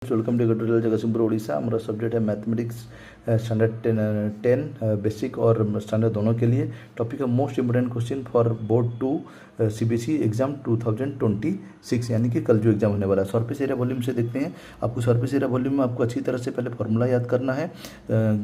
Viewers, welcome to tutorial Jagatsinghpur Odisha. हमारा subject है mathematics standard 10 basic और स्टैंडर्ड दोनों के लिए। टॉपिक है most important question for board 2 CBSE exam 2026, यानी कि कल जो एग्जाम होने वाला है। सरफेस एरिया वॉल्यूम से देखते हैं। आपको सरफेस एरिया वॉल्यूम में आपको अच्छी तरह से पहले फॉर्मूला याद करना है,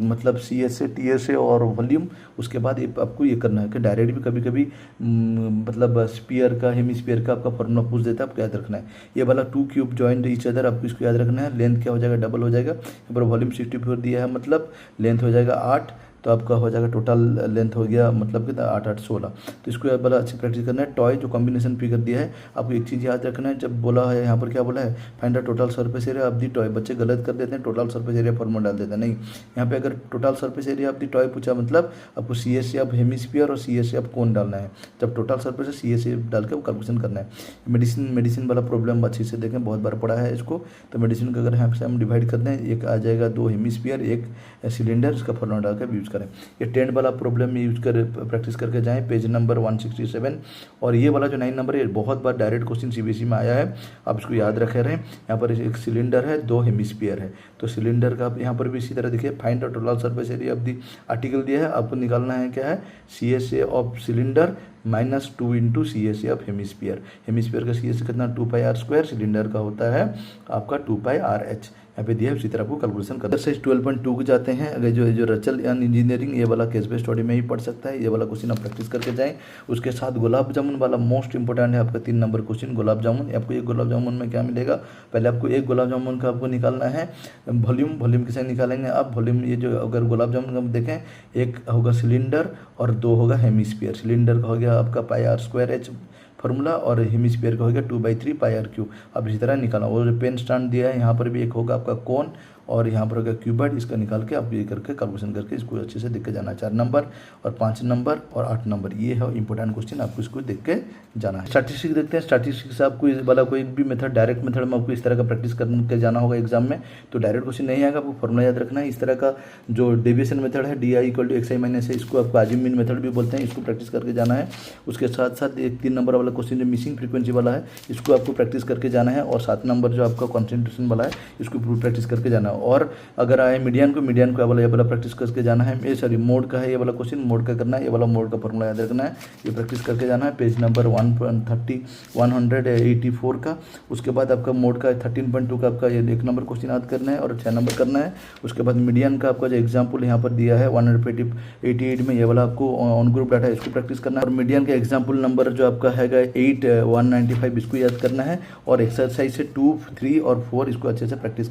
मतलब C S A T S A और वॉल्यूम। उसके बाद आपको ये करना है कि डायरेक्ट भी कभी कभी मतलब स्पीयर का हेमिस्फीयर का आपका फॉर्मूला पूछ देता है, आपको याद रखना है। ये वाला 2 क्यूब जॉइंट ईच अदर, आपको इसको याद रखना है। लेंथ क्या हो जाएगा, डबल हो जाएगा। यहाँ पर वॉल्यूम 64 दिया है, मतलब लेंथ हो जाएगा 8, तो आपका हो जाएगा टोटल लेंथ हो गया मतलब कितना 8 8 16। तो इसको आप बड़ा अच्छी प्रैक्टिस करना है। टॉय जो कॉम्बिनेशन फिगर दिया है, आपको एक चीज़ याद रखना है। जब बोला है यहाँ पर क्या बोला है, find the total surface area of the toy. बच्चे गलत कर देते हैं, टोटल सरफेस एरिया फॉर्मूला डाल देते हैं। नहीं, यहाँ पे अगर total surface area of the toy पूछा, मतलब आपको C S A of hemisphere और C S A of cone डालना है। जब टोटल सरफेस है सी एस ए डाल के कैलकुलेशन करना है। मेडिसिन वाला प्रॉब्लम अच्छे से देखें, बहुत बार पढ़ा है इसको। तो मेडिसिन का अगर यहाँ से हम डिवाइड कर दें, एक आ जाएगा 2 हेमिस्फीयर 1 सिलेंडर, इसका फॉर्मूला डाल के यूज करें। ये 10 वाला प्रॉब्लम में यूज कर प्रैक्टिस करके जाएं, पेज नंबर 167। और ये वाला जो 9 नंबर है, बहुत बार डायरेक्ट क्वेश्चन सीबीएसई में आया है, आप इसको याद रखे रहें। यहाँ पर एक सिलेंडर है, 2 हेमिस्फीयर है, तो सिलेंडर का यहाँ पर भी इसी तरह देखिए, find the total surface area of the article दिया है। आपको निकालना है क्या है, C S A of cylinder -2 into C S A of hemisphere. Hemisphere का सी एस ए कितना 2πr², सिलेंडर का होता है आपका 2πrh। यहाँ पे दिया है, उसी तरह आपको कैलकुलेशन करना है। एक्सरसाइज 12.2 को जाते हैं। अगर जो रचल इंजीनियरिंग, ये वाला केस बेस्ड स्टडी में ही पढ़ सकता है। ये वाला क्वेश्चन आप प्रैक्टिस करके जाएं। उसके साथ गुलाब जामुन वाला मोस्ट इंपोर्टेंट है आपका 3 नंबर क्वेश्चन, गुलाब जामुन। आपको एक गुलाब जामुन में क्या मिलेगा, पहले आपको एक गुलाब जामुन का आपको निकालना है वॉल्यूम कैसे निकालेंगे आप, वॉल्यूम ये जो अगर गुलाब जामुन का देखें, एक होगा सिलेंडर और 2 होगा हेमिस्फीयर। सिलेंडर का हो गया आपका πr² फार्मूला, और हेमिस्फीयर का हो गया 2/3πr³। अब इसी तरह निकालना। और पेन स्टैंड दिया है, यहाँ पर भी एक होगा आपका कोन, और यहाँ पर होगा क्यूबॉइड। इसका निकाल के आप ये करके कैलकुलेशन करके इसको अच्छे से देख के जाना है। 4 नंबर और 5 नंबर और 8 नंबर, ये है इंपॉर्टेंट क्वेश्चन, आपको इसको देख के जाना है। स्टैटिस्टिक्स देखते हैं। स्टैटिस्टिक्स आपको इस वाला कोई भी मेथड, डायरेक्ट मेथड में आपको इस तरह का प्रैक्टिस करके जाना होगा एग्जाम में। तो डायरेक्ट क्वेश्चन नहीं आएगा, आपको फॉर्मूला याद रखना है। इस तरह का जो डेविएशन मेथड है, DI = xi - है, इसको आपको आजिम मीन मेथड भी बोलते हैं, इसको प्रैक्टिस करके जाना है। उसके साथ साथ एक 3 नंबर वाला क्वेश्चन जो मिसिंग फ्रीक्वेंसी वाला है, इसको आपको प्रैक्टिस करके जाना है। और 7 नंबर जो आपका कॉन्सेंट्रेशन वाला है, इसको पूरी प्रैक्टिस करके जाना है। और अगर आए मीडियन को ये वाला प्रैक्टिस करके जाना है। ये सॉरी मोड का है, ये वाला क्वेश्चन मोड का करना है। ये वाला मोड का फॉर्मूला याद रखना है, ये प्रैक्टिस करके जाना है। पेज नंबर 184 का। उसके बाद आपका मोड का 13.2 का आपका ये 1 नंबर क्वेश्चन याद करना है और 6 नंबर करना है। उसके बाद मीडियन का आपका जो एग्जाम्पल यहाँ पर दिया है 188 में, ये वाला आपको ऑन ग्रुप डाटा, इसको प्रैक्टिस करना है। और मीडियन का एग्जाम्पल नंबर जो आपका है 8 195, इसको याद करना है। और एक्सरसाइज से 2 3 और 4 इसको अच्छे से प्रैक्टिस